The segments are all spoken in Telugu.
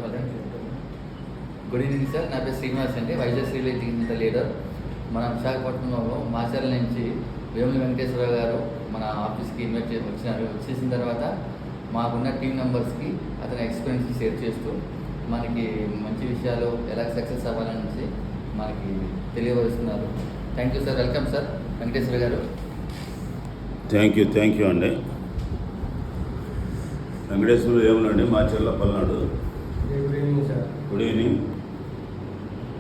Good evening sir. నా పేరు శ్రీనివాస్ అండి, వైజాగ్ శ్రీలైట్ లీడర్. మన విశాఖపట్నంలో మాచర్ల నుంచి వేముల వెంకటేశ్వరరావు గారు మన ఆఫీస్కి ఇన్వైట్ వచ్చినారు. వచ్చేసిన తర్వాత మాకున్న టీం మెంబర్స్కి అతని ఎక్స్పీరియన్స్ షేర్ చేస్తూ మనకి మంచి విషయాలు ఎలా సక్సెస్ అవ్వాలని మనకి తెలియవస్తున్నారు. Thank you sir. Welcome sir Venkateswara garu. Thank you అండి. వెంకటేశ్వర ఏమనండి, Macherla Palnadu. Good evening sir. Good evening.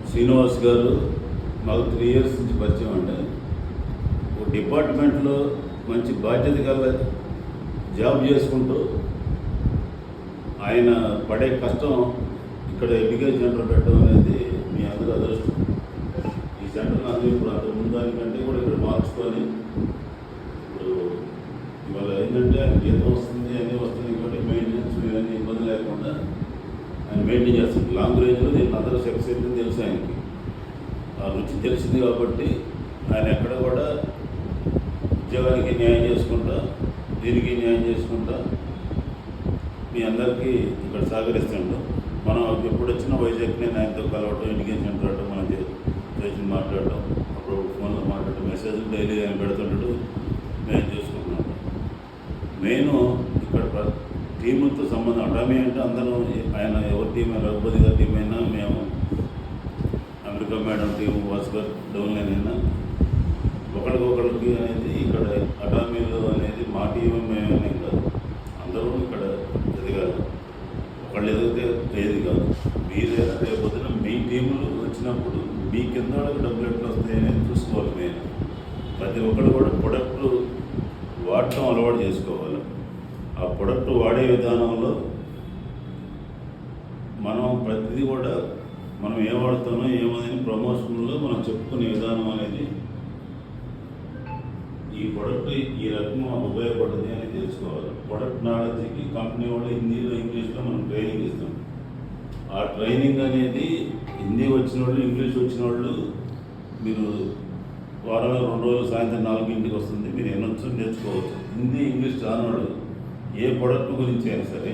Srinivas garu మాకు 3 years నుంచి పరిచయం అండి. ఒక డిపార్ట్మెంట్లో మంచి బాధ్యత గల జాబ్ చేసుకుంటూ ఆయన పడే కష్టం ఇక్కడ ఎడ్యుకేషన్ సెంటర్ పెట్టడం అనేది మీ అందరూ అదృష్టం. ఈ సెంటర్ నాకు ఇప్పుడు అంతకు ముందు దానికంటే కూడా ఇక్కడ మార్చుకొని ఇప్పుడు ఇవాళ ఏంటంటే ఆయన జీతం వస్తుంది, అన్నీ వస్తుంది, ఇంకోటి మెయింటెనెన్స్ ఇవన్నీ ఇబ్బంది లేకుండా ఆయన మెయింటైన్ చేస్తుంది. లాంగ్ రేంజ్లో దీన్ని అందరూ సక్సెస్ అయిందని తెలుసు ఆయనకి. ఆ రుచి తెలిసింది కాబట్టి ఆయన ఎక్కడ కూడా ఉద్యోగానికి న్యాయం చేసుకుంటా, దీనికి న్యాయం చేసుకుంటా మీ అందరికీ ఇక్కడ సహకరిస్తుంటాం. మనం ఎప్పుడు వచ్చినా వైజాగ్ నేను ఆయనతో కలవటం, ఎడ్యుకేషన్ సెంటర్ అవటం, మనం చేసి మాట్లాడటం, అప్పుడు ఫోన్లో మాట్లాడటం, మెసేజ్లు డైలీ ఆయన పెడుతుంటాడు, మేము చూసుకుంటున్నాం. నేను ఇక్కడ టీములతో సంబంధం అటామీ అంటే అందరం ఆయన ఎవరి టీం, రఘుపతి గారి టీం అయినా, మేము అమెరికా మేడం టీం, వాసుగారు డౌన్ లైన్ అయినా ఒకరికొకరికి అనేది ఇక్కడ అటామీలో అనేది మా టీం మేమనే కాదు, అందరూ ఇక్కడ ఎదగాలి. ఒకళ్ళు ఎదిగితే ఏది కాదు. మీరైనా రేపొద్దున మీ టీములు వచ్చినప్పుడు మీ కింద వాళ్ళకి డబ్బులు ఎట్లా వస్తాయనేది చూసుకోవాలి. నేను ప్రతి ఒక్కరు కూడా ప్రొడక్ట్ వాడటం అలవాటు చేసుకోవాలి. ఆ ప్రొడక్ట్ వాడే విధానంలో మనం ప్రతిదీ కూడా మనం ఏం వాడుతామో ఏమని ప్రమోషన్లో మనం చెప్పుకునే విధానం అనేది ఈ ప్రొడక్ట్ ఈ రకం మాకు ఉపయోగపడుతుంది అని తెలుసుకోవాలి. ప్రొడక్ట్ నాలెడ్జ్కి కంపెనీ వాళ్ళు హిందీలో, ఇంగ్లీష్లో మనం ట్రైనింగ్ ఇస్తాం. ఆ ట్రైనింగ్ అనేది హిందీ వచ్చిన వాళ్ళు, ఇంగ్లీష్ వచ్చిన వాళ్ళు మీరు వారంలో 2 రోజులు సాయంత్రం 4 వస్తుంది, మీరు ఎన్నొచ్చు నేర్చుకోవచ్చు. హిందీ, ఇంగ్లీష్ రానివాడు ఏ ప్రొడక్ట్ గురించి అయినా సరే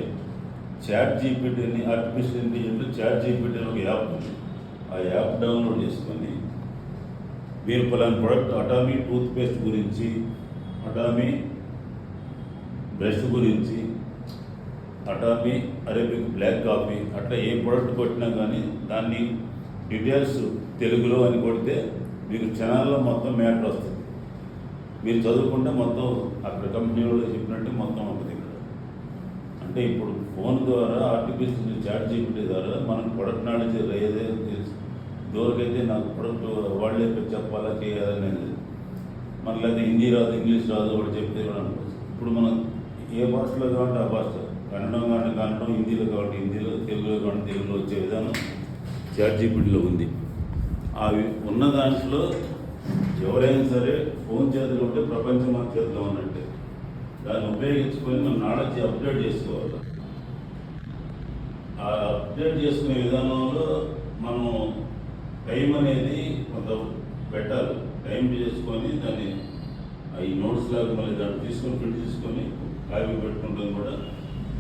చాట్ జీపీటీ అని, ఆర్టిఫిషియల్ ఇంటెలిజెంట్ చాట్ జీపీటీ అని ఒక యాప్ ఉంది. ఆ యాప్ డౌన్లోడ్ చేసుకొని మీరు పలానా ప్రొడక్ట్ అటామీ టూత్పేస్ట్ గురించి, అటామీ బ్రష్ గురించి, అటామీ అరేబిక్ బ్లాక్ కాఫీ, అట్లా ఏ ప్రొడక్ట్ కొట్టినా కానీ దాన్ని డీటెయిల్స్ తెలుగులో అని కొడితే మీకు ఛానల్లో మొత్తం మ్యాటర్ వస్తుంది. మీరు చదువుకుంటే మొత్తం అక్కడ కంపెనీ వాళ్ళు చెప్పినట్టు మొత్తం ఉంటుంది ఇక్కడ. అంటే ఇప్పుడు ఫోన్ ద్వారా ఆర్టిఫిషియల్ చాట్ జీపీటీ ద్వారా మనకు ప్రొడక్ట్ నాలెడ్జ్ ఏదే తెలుసు. దూరకైతే నాకు ప్రొడక్ట్ వాళ్ళే చెప్పాలా చేయాలనేది మనకి అయితే హిందీ రాదు, ఇంగ్లీష్ రాదు, వాడు చెప్తే కూడా అనుకోవచ్చు. ఇప్పుడు మనం ఏ భాషలో కావాలంటే ఆ భాష, కన్నడం కావాలంటే కన్నడం, హిందీలో కావాలంటే హిందీలో, తెలుగులో కావాలంటే తెలుగులో వచ్చే విధానం చాట్ జీపీటీలో ఉంది. అవి ఉన్న దాంట్లో ఎవరైనా సరే ఫోన్ చేతులు ఉంటే ప్రపంచం మన చేతిలో ఉన్నట్టే. దాన్ని ఉపయోగించుకొని మనం నాలెడ్జ్ అప్డేట్ చేసుకోవాలి. ఆ అప్డేట్ చేసుకునే విధానంలో మనం టైం అనేది కొంత పెట్టాలి. టైం చేసుకొని దాన్ని ఈ నోట్స్ లాగా మళ్ళీ దాన్ని తీసుకొని ప్రింట్ తీసుకొని కాపీ పెట్టుకుంటుంది కూడా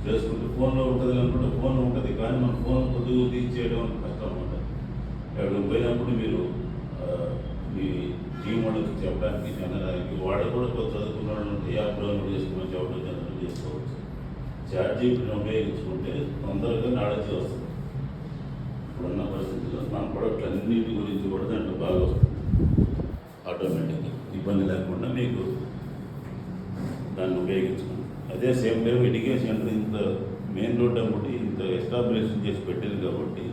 చేసుకుంటే ఫోన్లో ఉంటుంది అనుకుంటే ఫోన్లో ఉంటుంది. కానీ మన ఫోన్ కొద్దిగా తీసేయడం కష్టం అనమాట. ఎక్కడికి పోయినప్పుడు మీరు మీ టీం వాళ్ళకి చెప్పడానికి, చెందడానికి వాడు కూడా కొంత చదువుకున్న వాళ్ళు ఉంటే యాప్ డౌన్లోడ్ చేసుకుని చెప్పడం జనరల్ చేసుకోవచ్చు. చాట్ జీపీటీని ఉపయోగించుకుంటే తొందరగా నాలెడ్జ్ వస్తుంది. ఇప్పుడున్న పరిస్థితుల్లో మన ప్రొడక్ట్ అన్నింటి గురించి కూడా దాంట్లో బాగా వస్తుంది. ఆటోమేటిక్గా ఇబ్బంది లేకుండా మీకు దాన్ని ఉపయోగించుకోండి. అదే సేమ్ టైం ఎడ్యుకేషన్ సెంటర్ ఇంత మెయిన్ రోడ్ అమ్మటి ఇంత ఎస్టాబ్లిషన్ చేసి పెట్టింది కాబట్టి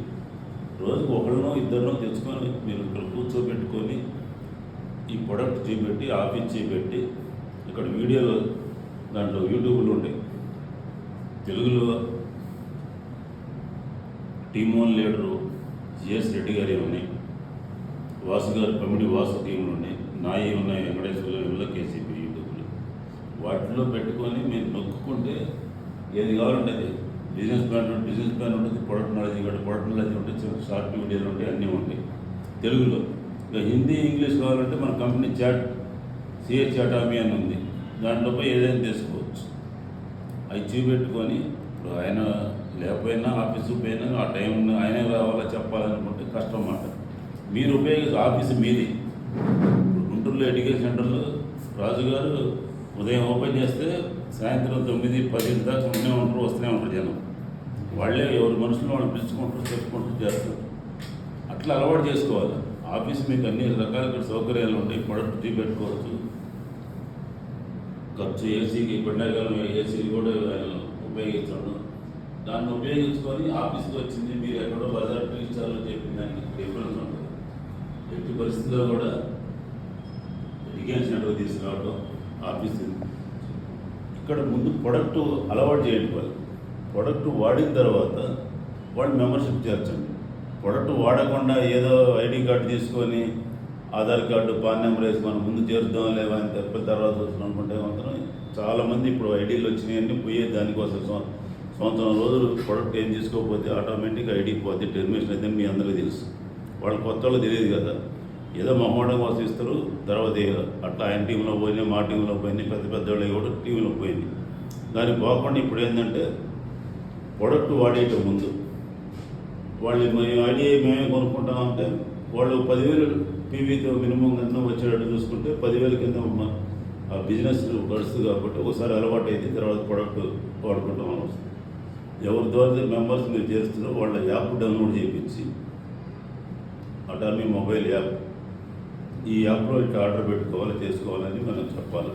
రోజుకు ఒకరినో ఇద్దరినో తెచ్చుకొని మీరు ఇక్కడ కూర్చోబెట్టుకొని ఈ ప్రొడక్ట్ చూపెట్టి, ఆఫీస్ చూపెట్టి, ఇక్కడ వీడియోలు దాంట్లో యూట్యూబ్లో ఉంటాయి. తెలుగులో టీమ్ 1 లీడరు జిఎస్ రెడ్డి గారి ఉన్నాయి, వాసు గారు కమిటీ వాసు టీంలు ఉన్నాయి, నాయి ఉన్నాయి, వెంకటేశ్వర కేసీపీ యూట్యూబ్లో. వాటిలో పెట్టుకొని మీరు నొక్కుంటే ఏది కావాలంటే అది బిజినెస్ ప్లాన్ ఉంటుంది, ప్రొడక్ట్ నాలెడ్జ్ కాబట్టి ప్రొడక్ట్ నాలెడ్జ్ ఉంటుంది, షార్ట్ వీడియోలు ఉంటాయి, అన్నీ ఉంటాయి తెలుగులో. ఇంకా హిందీ, ఇంగ్లీష్ కావాలంటే మన కంపెనీ చాట్ సిహెచ్ అటామీ అని ఉంది, దాంట్లో పోయి ఏదైనా తీసుకోవచ్చు. అవి చూపెట్టుకొని ఇప్పుడు ఆయన లేకపోయినా ఆఫీసు పోయినా ఆ టైం ఆయనే రావాలా చెప్పాలనుకుంటే కష్టం మాట. మీరు ఉపయోగించే ఆఫీసు మీది. ఇప్పుడు గుంటూరులో ఎడ్యుకేషన్ సెంటర్లో రాజుగారు ఉదయం ఓపెన్ చేస్తే సాయంత్రం 9-10 దాకా ఉంటూనే ఉంటారు, వస్తూనే ఉంటారు జనం. వాళ్ళే ఎవరి మనుషులు వాళ్ళు పిలుచుకుంటారు, చెప్పుకుంటూ చేస్తారు. అట్లా అలవాటు చేసుకోవాలి. ఆఫీస్ మీకు అన్ని రకాల సౌకర్యాలు ఉంటాయి. ప్రొడక్ట్ టీ పెట్టుకోవచ్చు, ఖర్చు ఏసీకి పండగలు ఏసీలు కూడా ఉపయోగించాడు. దాన్ని ఉపయోగించుకొని ఆఫీస్కి వచ్చింది మీరు ఎక్కడో బజార్ టీచర్లు చెప్పిన దానికి డిఫరెన్స్ ఉంటుంది. ఎట్టి పరిస్థితుల్లో కూడా ఎడ్యుకేషన్ సెంటర్ తీసుకురావడం ఆఫీస్ ఇక్కడ ముందు ప్రొడక్ట్ అలవాటు చేయండి. వాళ్ళు ప్రొడక్ట్ వాడిన తర్వాత వాళ్ళు మెంబర్షిప్ చేర్చండి. ప్రొడక్ట్ వాడకుండా ఏదో ఐడి కార్డు తీసుకొని ఆధార్ కార్డు పాన్ నెంబర్ వేసి మనం ముందు చేరుద్దాం లేవా అని తప్ప తర్వాత వస్తున్నాం అనుకుంటే మాత్రం చాలామంది ఇప్పుడు ఐడీలు వచ్చినాయన్నీ పోయే దానికోసం సంవత్సరం రోజులు ప్రొడక్ట్ ఏం తీసుకోకపోతే ఆటోమేటిక్గా ఐడి పోతే టెర్మినేషన్ అయితే మీ అందరికీ తెలుసు. వాళ్ళు కొత్త వాళ్ళు తెలియదు కదా, ఏదో మొహమాటం కోసం ఇస్తారు. తర్వాత అట్లా ఆయన టీంలో పోయినాయి, మా టీంలో పోయినాయి, పెద్ద పెద్ద వాళ్ళు కూడా టీంలో పోయింది. దానికి పోకుండా ఇప్పుడు ఏంటంటే ప్రొడక్ట్ వాడేయటం ముందు వాళ్ళు ఐడియా మేమే కొనుక్కుంటామంటే వాళ్ళు 10,000 పీవీతో మినిమం కింద వచ్చేటట్టు చూసుకుంటే 10,000 కింద ఆ బిజినెస్ గడుస్తుంది. కాబట్టి ఒకసారి అలవాటు అయితే తర్వాత ప్రొడక్ట్ వాడుకుంటాం అని వస్తుంది. ఎవరి ద్వారా మెంబర్స్ మీరు చేస్తున్నారో వాళ్ళ యాప్ డౌన్లోడ్ చేయించి అటామీ మొబైల్ యాప్, ఈ యాప్లో ఇట్లా ఆర్డర్ పెట్టుకోవాలి చేసుకోవాలని మనం చెప్పాలి.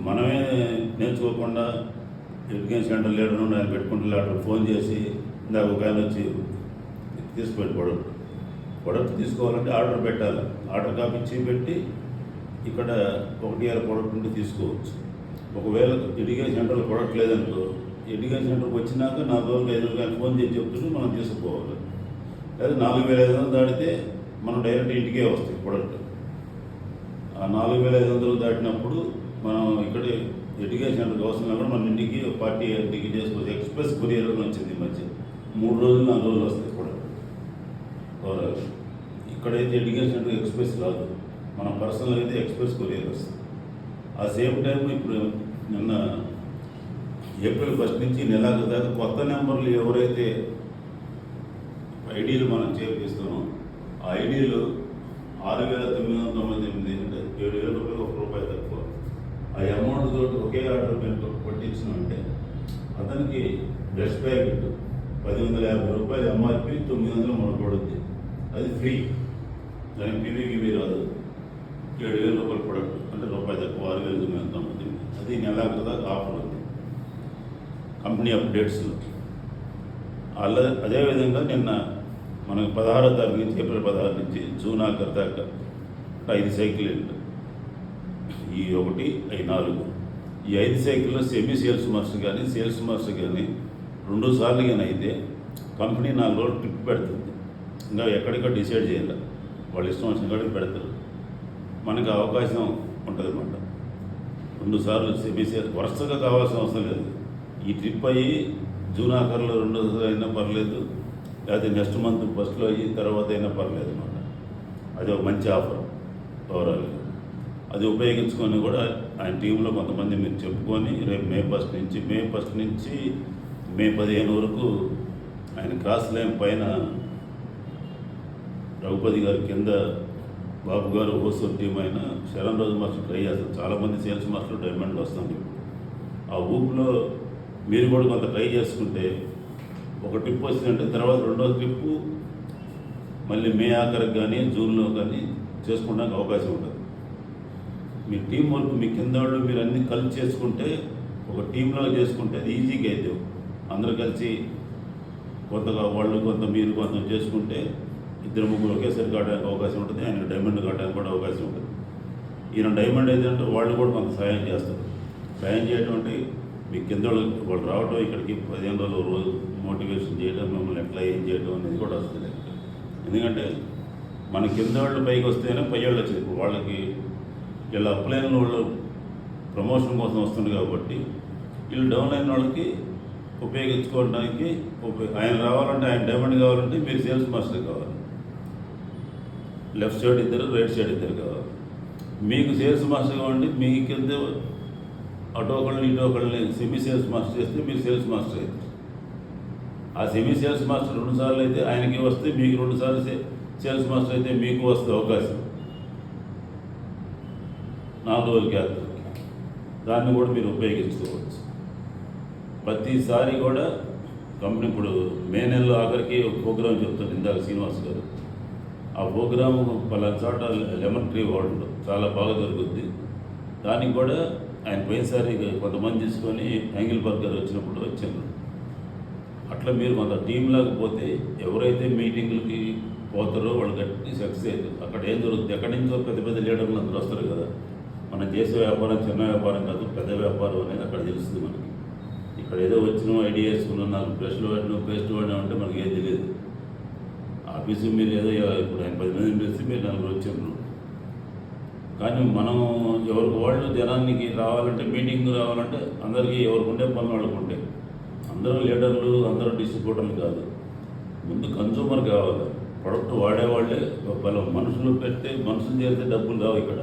మనమే నేర్చుకోకుండా ఎడ్యుకేషన్ సెంటర్ లీడర్ ఆయన పెట్టుకుంటే ఆర్డర్ ఫోన్ చేసి ఇందాక ఒక ఆయన వచ్చి తీసుకుపెట్టి ప్రొడక్ట్ తీసుకోవాలంటే ఆర్డర్ పెట్టాలి. ఆర్డర్ కాపీ పెట్టి ఇక్కడ 1 ప్రొడక్ట్ ఉంటే తీసుకోవచ్చు. ఒకవేళ ఎడ్యుకేషన్ సెంటర్లో ప్రొడక్ట్ లేదనుకో ఎడ్యుకేషన్ సెంటర్కి వచ్చినాక 4,500 ఫోన్ చేసి చెప్తుంటే మనం తీసుకుపోవాలి. లేదా 4,500 దాటితే మనం డైరెక్ట్ ఇంటికే వస్తాయి ప్రొడక్ట్. ఆ 4,500 దాటినప్పుడు మనం ఇక్కడ ఎడ్యుకేషన్ సెంటర్కి అవసరం లేకుండా మన ఇంటికి పార్టీ ఇంటికి చేసుకోవచ్చు. ఎక్స్ప్రెస్ కొరియర్ వచ్చింది ఈ మధ్య 3 రోజులు 4 రోజులు వస్తాయి ప్రొడక్ట్. ఇక్కడైతే ఎడ్యుకేషన్ సెంటర్ ఎక్స్ప్రెస్ రాదు, మన పర్సనల్ అయితే ఎక్స్ప్రెస్ కొరియర్ వస్తుంది. ఆ సేమ్ టైం ఇప్పుడు నిన్న ఏప్రిల్ 1 నుంచి నెలకు దాకా కొత్త నెంబర్లు ఎవరైతే ఐడీలు మనం చేపిస్తామో ఆ ఐడీలు 6,998 అంటే 7,000 రూపాయలు, ₹1 తక్కువ. ఆ అమౌంట్ తోటి ఒకే ఆర్డర్ మేము పట్టించినామంటే అతనికి బ్రష్ ప్యాకెట్ 1,150 రూపాయలు ఎంఆర్పి 900 మనకు పడుద్ది. అది ఫ్రీ, దానికి టీవీకి రాదు. 7,000 రూపాయల ప్రొడక్ట్ అంటే ₹1 తక్కువ, 6,998. అది నెలకు దాకా ఆఫర్ ఉంది కంపెనీ అప్డేట్స్లో. అదేవిధంగా నిన్న మనకు 16వ తారీఖు నుంచి ఏప్రిల్ 16 నుంచి జూన్ ఆఖరి దాకా 5 సైకిల్ ఈ 1 అవి 4. ఈ 5 సైకిల్లో సెమీ సేల్స్ మాస్టర్ కానీ సేల్స్ మాస్టర్ కానీ 2 సార్లు కానీ అయితే కంపెనీ 4 రోజులు ట్రిప్ పెడుతుంది. ఇంకా ఎక్కడిక్కడ డిసైడ్ చేయాలి, వాళ్ళు ఇష్టం వచ్చిన కాడికి పెడతారు. మనకు అవకాశం ఉంటుంది అన్నమాట. 2 సార్లు సెమీ సేల్స్ వరుసగా కావాల్సిన అవసరం లేదు. ఈ ట్రిప్ అయ్యి జూన్ ఆఖరిలో 2 అయినా పర్లేదు, లేకపోతే నెక్స్ట్ మంత్ ఫస్ట్లో అయ్యి తర్వాత అయినా పర్లేదు అన్నమాట. అది ఒక మంచి ఆఫర్ ఓవరాల్గా. అది ఉపయోగించుకొని కూడా ఆయన టీంలో కొంతమంది మీరు చెప్పుకొని రేపు మే 1 నుంచి మే 15 వరకు ఆయన క్రాస్ లైన్ పైన రఘుపతి గారి కింద బాబు గారు హోస్టల్ టీం అయిన శరణ్ రోజు మాస్టర్ ట్రై చేస్తారు. చాలామంది సేల్స్ మాస్టర్లు డైమండ్లు వస్తుంది. ఆ ఊపులో మీరు కూడా కొంత ట్రై చేసుకుంటే ఒక ట్రిప్ వచ్చిందంటే తర్వాత 2వ ట్రిప్పు మళ్ళీ మే ఆఖరికి కానీ జూన్లో కానీ చేసుకోవడానికి అవకాశం ఉంటుంది. మీ టీం వర్క్ మీ కింద వాళ్ళు మీరు అన్నీ కలిసి చేసుకుంటే ఒక టీంలో చేసుకుంటే అది ఈజీగా అయితే అందరూ కలిసి కొంతగా వాళ్ళు కొంత మీరు కొంత చేసుకుంటే 2-3 ఒకేసారి కావడానికి అవకాశం ఉంటుంది. ఆయన డైమండ్ కావడానికి కూడా అవకాశం ఉంటుంది. ఈయన డైమండ్ ఏదంటే వాళ్ళు కూడా కొంత సహాయం చేస్తారు. సహాయం చేయడం అంటే మీ కింద వాళ్ళు రావడం ఇక్కడికి 15 రోజులు రోజు మోటివేషన్ చేయడం, మిమ్మల్ని ఎట్లా ఏం చేయడం అనేది కూడా వస్తుంది. ఎందుకంటే మన కింద వాళ్ళు పైకి వస్తేనే పై వాళ్ళు వచ్చేది. ఇప్పుడు వాళ్ళకి ఇలా అప్లైన్ వాళ్ళు ప్రమోషన్ కోసం వస్తుంది కాబట్టి వీళ్ళు డౌన్ అయిన వాళ్ళకి ఉపయోగించుకోవడానికి ఆయన రావాలంటే ఆయన డైమండ్ కావాలంటే మీరు సేల్స్ మాస్టర్ కావాలి. లెఫ్ట్ సైడ్ 2, రైట్ సైడ్ 2 కావాలి. మీకు సేల్స్ మాస్టర్ కావాలంటే మీ కింద అటు ఒకళ్ళని ఇటు ఒకళ్ళని సెమీ సేల్స్ మాస్టర్ చేస్తే మీరు సేల్స్ మాస్టర్ అవుతారు. ఆ సెమీ సేల్స్ మాస్టర్ 2 సార్లు అయితే ఆయనకి వస్తే మీకు 2 సార్లు సేల్స్ మాస్టర్ అయితే మీకు వస్తే అవకాశం 4 రోజుల క్యాలెండర్ దాన్ని కూడా మీరు ఉపయోగించుకోవచ్చు. ప్రతిసారి కూడా కంపెనీ ఇప్పుడు మే నెలలో ఆఖరికి ఒక ప్రోగ్రాం చెప్తాను ఇందాక శ్రీనివాస్ గారు. ఆ ప్రోగ్రాము పలానా చోట లెమన్ ట్రీ వార్డులో చాలా బాగా జరుగుద్ది. దానికి కూడా ఆయన పోయినసారి కొంతమంది తీసుకొని యాంగిల్ బర్గర్ వచ్చినప్పుడు వచ్చారు. అట్లా మీరు కొంత టీం లాగా పోతే ఎవరైతే మీటింగులకి పోతారో వాళ్ళు గట్టి సక్సెస్ అవుతారు. అక్కడ ఏం జరుగుతుంది, ఎక్కడి నుంచో పెద్ద పెద్ద లీడర్లు అందరూ వస్తారు కదా. మనం చేసే వ్యాపారం చిన్న వ్యాపారం కాదు, పెద్ద వ్యాపారం అనేది అక్కడ తెలుస్తుంది మనకి. ఇక్కడ ఏదో వచ్చిన ఐడియా వేసుకున్నాం, 4 బ్రష్లు వాడినా పేస్ట్ వాడినా అంటే మనకి ఏం తెలియదు. ఆఫీసు మీరు ఏదో ఇప్పుడు ఆయన 10 మందిని పిలిచి మీరు 4 వచ్చారు. కానీ మనం ఎవరికి వాళ్ళు జనానికి రావాలంటే మీటింగ్ రావాలంటే అందరికీ ఎవరికి ఉండే పనులు వాళ్ళకు ఉంటాయి. అందరూ లీడర్లు, అందరూ డిస్ట్రిబ్యూటర్లు కాదు. ముందు కన్సూమర్ కావాలి, ప్రొడక్ట్ వాడేవాళ్ళే బలం. మనుషులు పెడితే మనుషులు చేస్తే డబ్బులు రావు. ఇక్కడ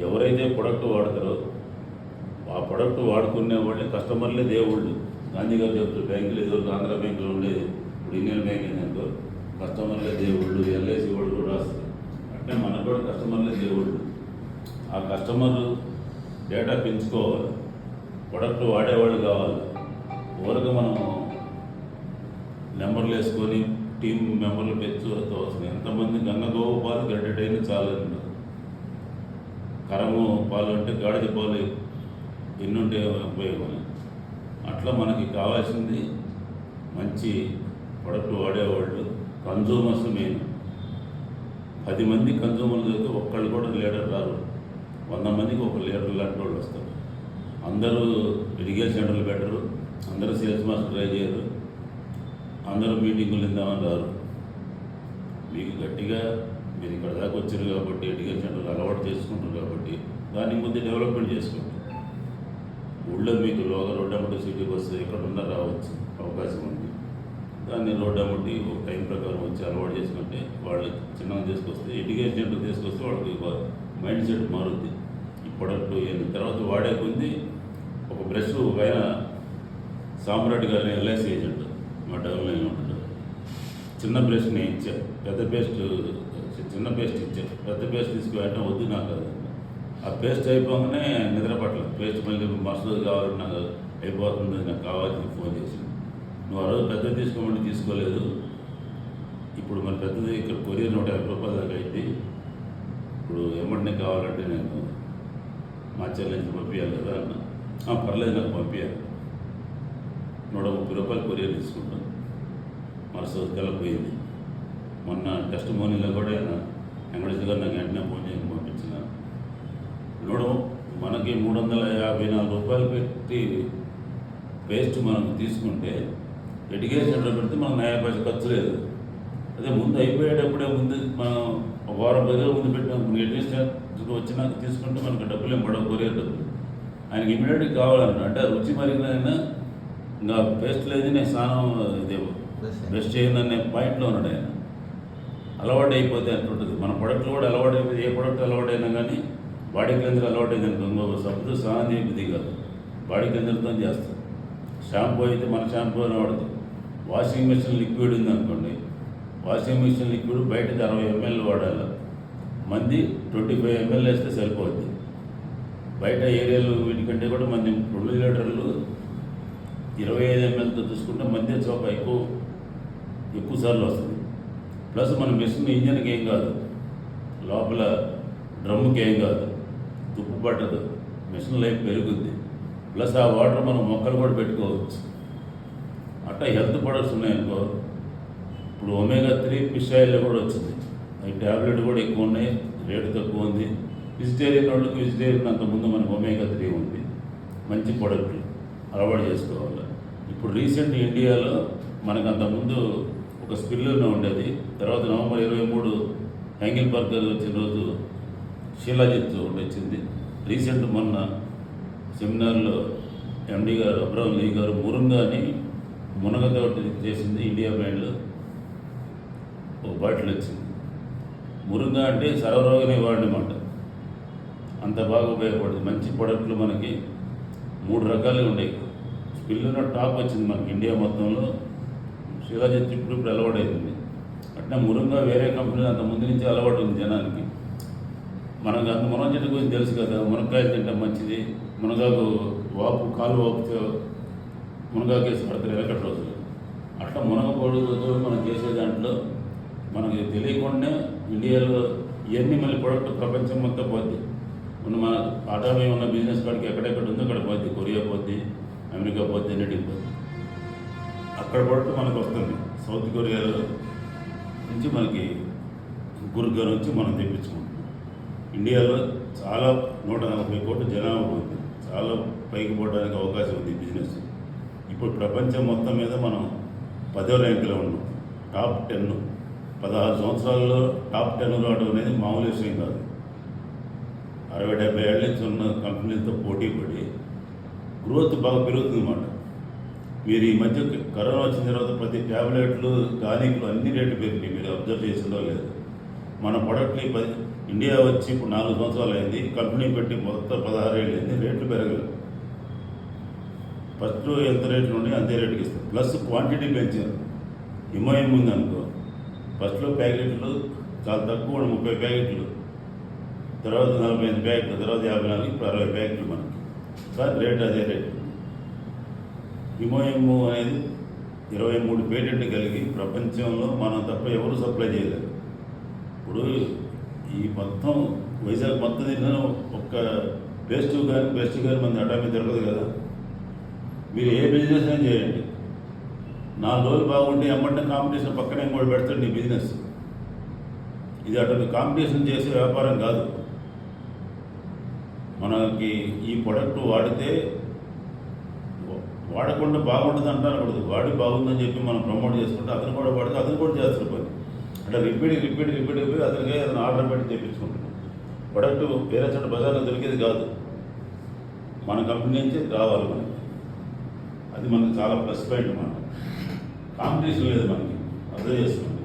ఎవరైతే ప్రొడక్ట్ వాడతారో ఆ ప్రొడక్ట్ వాడుకునే వాళ్ళే కస్టమర్లే దేవుళ్ళు. గాంధీ గారు చెప్తారు, బ్యాంకులు ఏదో ఆంధ్ర బ్యాంకులో ఉండేది ఇప్పుడు ఇండియన్ బ్యాంక్ ఏంటంటే కస్టమర్లే దేవుళ్ళు, ఎల్ఐసి వాళ్ళు కూడా రాస్తారు. అంటే మనకు కూడా కస్టమర్లే దేవుళ్ళు. ఆ కస్టమర్ డేటా పెంచుకోవాలి, ప్రొడక్ట్ వాడేవాళ్ళు కావాలి. ఊరక మనం నెంబర్లు వేసుకొని టీం మెంబర్లు పెంచుకోవాల్సింది. ఎంతమంది గంగగోవు పాలు గడ్డటైనా చాలు. కరము పాలు అంటే గాడిద పాలు ఎన్నుంటే ఉపయోగం. అట్లా మనకి కావాల్సింది మంచి ప్రొడక్ట్ వాడేవాళ్ళు, కన్జ్యూమర్స్ మెయిన్. 10 మంది కన్జ్యూమర్లు అయితే ఒక్కళ్ళు కూడా లీడర్ రారు. 100 మందికి ఒక లీడర్ లాంటి వాళ్ళు వస్తారు. అందరూ మెడికల్ సెంటర్లు పెట్టరు, అందరూ సేల్స్ మాస్టర్ ట్రై చేయరు, అందరూ మీటింగులు ఇందామని రారు. మీకు గట్టిగా మీరు ఇక్కడ దాకా వచ్చారు కాబట్టి మెడికల్ సెంటర్లు అలవాటు చేసుకుంటారు కాబట్టి దాన్ని ముందు డెవలప్మెంట్ చేసుకోండి. ఊళ్ళో మీకు రోడ్ అమ్మటి సిటీకి వస్తే ఇక్కడ ఉన్న రావచ్చు అవకాశం ఉంది. దాన్ని రోడ్ అమ్మటి ఒక టైం ప్రకారం వచ్చి అలవాటు చేసుకుంటే వాళ్ళు చిన్నగా తీసుకొస్తే ఎడ్యుకేషన్ సెంటర్ తీసుకొస్తే వాళ్ళకి మైండ్ సెట్ మారుద్ది. ఈ ప్రొడక్ట్ ఏంటి తర్వాత వాడే కొద్ది ఒక బ్రష్ పైన సామ్రాట్ గారిని ఎల్ఐసి ఏజెంట్ మా డెవలప్మెంట్ ఉంటాడు. చిన్న బ్రష్ని ఇచ్చా, చిన్న పేస్ట్ ఇచ్చా, పెద్ద పేస్ట్ తీసుకువెంటనే వద్దు నాకు అది. ఆ పేస్ట్ అయిపోగానే నిద్ర పట్ల పేస్ట్ మళ్ళీ మస్తు కావాలని నాకు అయిపోతుంది, నాకు కావాలని ఫోన్ చేసి నువ్వు ఆ రోజు పెద్దది తీసుకోమంటే తీసుకోలేదు, ఇప్పుడు మన పెద్దది ఇక్కడ కొరియర్ 150 రూపాయల దాకా అయింది, ఇప్పుడు ఎమ్మటినే కావాలంటే నేను మా చెల్లించి పంపించాలి కదా అన్న. పర్లేదు నాకు పంపించాలి, 130 రూపాయలు కొరియర్ తీసుకుంటాను. మనసు తెల్లపోయింది. మొన్న టెస్ట్ మోనీలో కూడా వెంకటేశ్వర గారు నాకు వెంటనే ఫోన్ చేయని పంపించిన మనకి 354 రూపాయలు పెట్టి పేస్ట్ మనం తీసుకుంటే ఎడ్యుకేషన్ సెంటర్ పెడితే మనకు 90 పైసలు ఖర్చు లేదు. అదే ముందు అయిపోయేటప్పుడే ముందు మనం ఒక వారం 10 రోజుల ముందు పెట్టిన ఎడ్యుకేషన్ సెంటర్ వచ్చినాక తీసుకుంటే మనకు డబ్బులు ఏం పడవు, కొరియర్ డబ్బులు. ఆయనకి ఇమీడియట్గా కావాలంట. అంటే రుచి మరిగినైనా ఇంకా పేస్ట్ లేదు, నేను స్నానం ఇదే బ్రష్ చేయననే పాయింట్లో ఉన్నాడు ఆయన. అలవాటు అయిపోతే అంటుంటుంది. మన ప్రొడక్ట్లు కూడా అలవాటు అయిపోతే ఏ ప్రొడక్ట్ అలవాటు అయినా కానీ బాడీ క్లెన్జర్ అలవాటు అయింది అనుకో, ఇంకొక సబ్బుతో స్నానం చేయబుద్ధి కాదు, బాడీ క్లెన్జర్తో చేస్తాం. షాంపూ అయితే మన షాంపూ అని వాడతాం. వాషింగ్ మిషన్ లిక్విడ్ ఉంది అనుకోండి, వాషింగ్ మిషన్ లిక్విడ్ బయటది 60 ml వాడాలి, మంది 25 ml వేస్తే సరిపోద్ది. బయట ఏరియాలు వీటికంటే కూడా మంది 2 లీటర్లు 25 mlతో చూసుకుంటే మధ్య చౌక ఎక్కువ సార్లు వస్తుంది. ప్లస్ మన మిషన్ ఇంజన్కి ఏం కాదు, లోపల డ్రమ్ముకి ఏం కాదు, తుప్పు పట్టదు, మిషన్ లైఫ్ పెరుగుద్ది. ప్లస్ ఆ వాటర్ మనం మొక్కలు కూడా పెట్టుకోవచ్చు. అట్లా హెల్త్ ప్రొడక్ట్స్ ఉన్నాయనుకో, ఇప్పుడు ఒమేగా-3 ఫిష్ ఆయిల్లో కూడా వచ్చింది. అవి ట్యాబ్లెట్ కూడా ఎక్కువ ఉన్నాయి, రేటు తక్కువ ఉంది. వెజిటేరియన్ వాళ్ళకి వెజిటేరియన్ అంతకుముందు మనకు ఒమేగా-3 ఉంది. మంచి ప్రొడక్ట్లు అలవాటు చేసుకోవాలి. ఇప్పుడు రీసెంట్ ఇండియాలో మనకు అంతకుముందు ఒక స్పిల్లర్లో ఉండేది. తర్వాత నవంబర్ 23 యాంగిల్ బర్గర్ వచ్చిన రోజు శిలాజిత్ ఒకటి వచ్చింది. రీసెంట్ మొన్న సెమినార్లో ఎండి గారు అబ్రహం లీ గారు మురుంగా అని మునగతో చేసింది ఇండియా బ్రాండ్లో ఒక బాటిల్ వచ్చింది. మురుంగా అంటే సర్వరోగ నివారణ మాట, అంత బాగా ఉపయోగపడుతుంది. మంచి ప్రొడక్ట్లు మనకి 3 రకాలుగా ఉన్నాయి. స్పిల్లర్ టాప్ వచ్చింది మనకి ఇండియా మొత్తంలో శిలాజిత్ ఇప్పుడు అలవాటు అయింది. అట్లా మునగ వేరే కంపెనీ అంత ముందు నుంచి అలవాటు ఉంది జనానికి. మనకు అంత మునగ చెట్టు గురించి తెలుసు కదా, మునక్కాయలు తింటే మంచిది, మునగాకు వాపు కాలు వాపుతో మునగాకేసి పడతారు వెనకటి రోజులు. అట్లా మునగ పొడుగుతో మనం చేసే దాంట్లో మనకి తెలియకుండా ఇండియాలో ఇవన్నీ మళ్ళీ ప్రొడక్ట్ ప్రపంచం మొత్తం పోద్ది. మన ఆటోమే ఉన్న బిజినెస్ కాడికి ఎక్కడెక్కడ ఉందో అక్కడ పోద్ది, కొరియా పోద్ది, అమెరికా పోద్ది, అన్నిటికి పోద్ది. అక్కడ ప్రొడక్ట్ మనకు వస్తుంది. సౌత్ కొరియాలో నుంచి మనకి గుర్గా నుంచి మనం తెప్పించుకుంటాం. ఇండియాలో చాలా 140 కోట్ల జనాభా ఉంది, చాలా పైకి పోవడానికి అవకాశం ఉంది బిజినెస్. ఇప్పుడు ప్రపంచం మొత్తం మీద మనం 10వ ర్యాంకులో ఉన్నాం, టాప్ 10. 16 సంవత్సరాల్లో టాప్ 10 రావడం అనేది మామూలు విషయం కాదు. 60-70 ఏళ్ళ నుంచి ఉన్న కంపెనీలతో పోటీ పడి గ్రోత్ బాగా పెరుగుతుందన్నమాట. మీరు ఈ మధ్య కరోనా వచ్చిన తర్వాత ప్రతి ట్యాబ్లెట్లు, టానిక్లు అన్ని రేట్లు పెరిగినాయి. మీరు అబ్జర్వ్ చేసిందో లేదు. మన ప్రొడక్ట్ని ఇండియా వచ్చి ఇప్పుడు 4 సంవత్సరాలు అయింది, కంపెనీ పెట్టి మొత్తం 16 ఏళ్ళు అయింది, రేట్లు పెరగలేదు. ఫస్ట్ ఎంత రేట్లు ఉండి అంతే రేటుకి ఇస్తారు, ప్లస్ క్వాంటిటీ పెంచారు. ఎంఐఎం ఉందనుకో, ఫస్ట్లో ప్యాకెట్లు చాలా తక్కువ, 30 ప్యాకెట్లు, తర్వాత 45 ప్యాకెట్లు, తర్వాత 54, ఇప్పుడు 60 ప్యాకెట్లు మనకి. కానీ రేట్ అదే రేటు. ఎంఐఎం అనేది 23 పేటెంట్లు కలిగి ప్రపంచంలో మనం తప్ప ఎవరు సప్లై చేయలేదు. ఇప్పుడు ఈ మొత్తం వైజాగ్ మొత్తం తిన్న ఒక్క పేస్ట్ కానీ మన అటామీ దొరకదు కదా. మీరు ఏ బిజినెస్ అయినా చేయండి, 4 రోజులు బాగుంటే ఎమ్మంటే కాంపిటీషన్ పక్కనే ఇంకోటి పెడతాడు నీ బిజినెస్. ఇది అటు కాంపిటీషన్ చేసే వ్యాపారం కాదు. మనకి ఈ ప్రొడక్ట్ వాడితే వాడకుండా బాగుంటుంది అంటారకూడదు, వాడి బాగుందని చెప్పి మనం ప్రమోట్ చేసుకుంటే అతను కూడా వాడితే అతను కూడా చేస్తారు పని. అంటే రిపీట్ పోయి అతనికి అతను ఆర్డర్ పెట్టి తెప్పించుకుంటాడు. ప్రొడక్ట్ వేరే చోట బజార్లో దొరికేది కాదు, మన కంపెనీ నుంచి రావాలి మనకి. అది మనకు చాలా ప్లస్ పాయింట్. మనం కాంపిటీషన్ లేదు మనకి, అర్థం చేస్తుంది.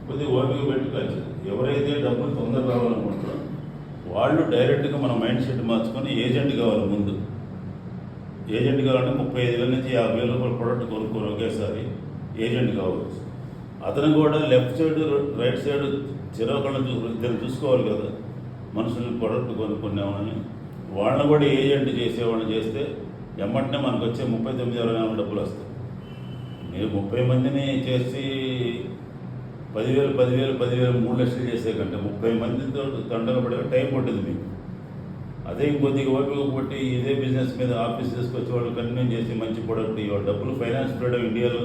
కొద్దిగా ఓపిక పెట్టి కలిసి ఎవరైతే డబ్బులు తొందరగా రావాలనుకుంటారో వాళ్ళు డైరెక్ట్గా మన మైండ్ సెట్ మార్చుకొని ఏజెంట్ కావాలి. ముందు ఏజెంట్ కావాలంటే 35,000 నుంచి 50,000 రూపాయల ప్రొడక్ట్ కొనుక్కొని ఒకేసారి ఏజెంట్ కావచ్చు. అతను కూడా లెఫ్ట్ సైడ్ రైట్ సైడ్ చిరవకళ్ళని ఇద్దరు చూసుకోవాలి కదా, మనుషులు ప్రొడక్ట్ కొనుక్కునేవాళ్ళని. వాళ్ళని కూడా ఏజెంట్ చేసేవాళ్ళని చేస్తే ఎమ్మటనే మనకు వచ్చే 39,000 డబ్బులు వస్తాయి. మీరు 30 మందిని చేసి 10,000 3 లక్షలు చేసే కంటే 30 మందితో తండలు పడే టైం పడుతుంది మీకు. అదే ఇంకొద్దిగా ఓపిక పట్టి ఇదే బిజినెస్ మీద ఆఫీస్ తీసుకొచ్చి వాళ్ళు కంటిన్యూ చేసి మంచి ప్రొడక్ట్ ఇవ్వాలి. డబ్బులు ఫైనాన్స్ ఫ్రీడమ్ ఇండియాలో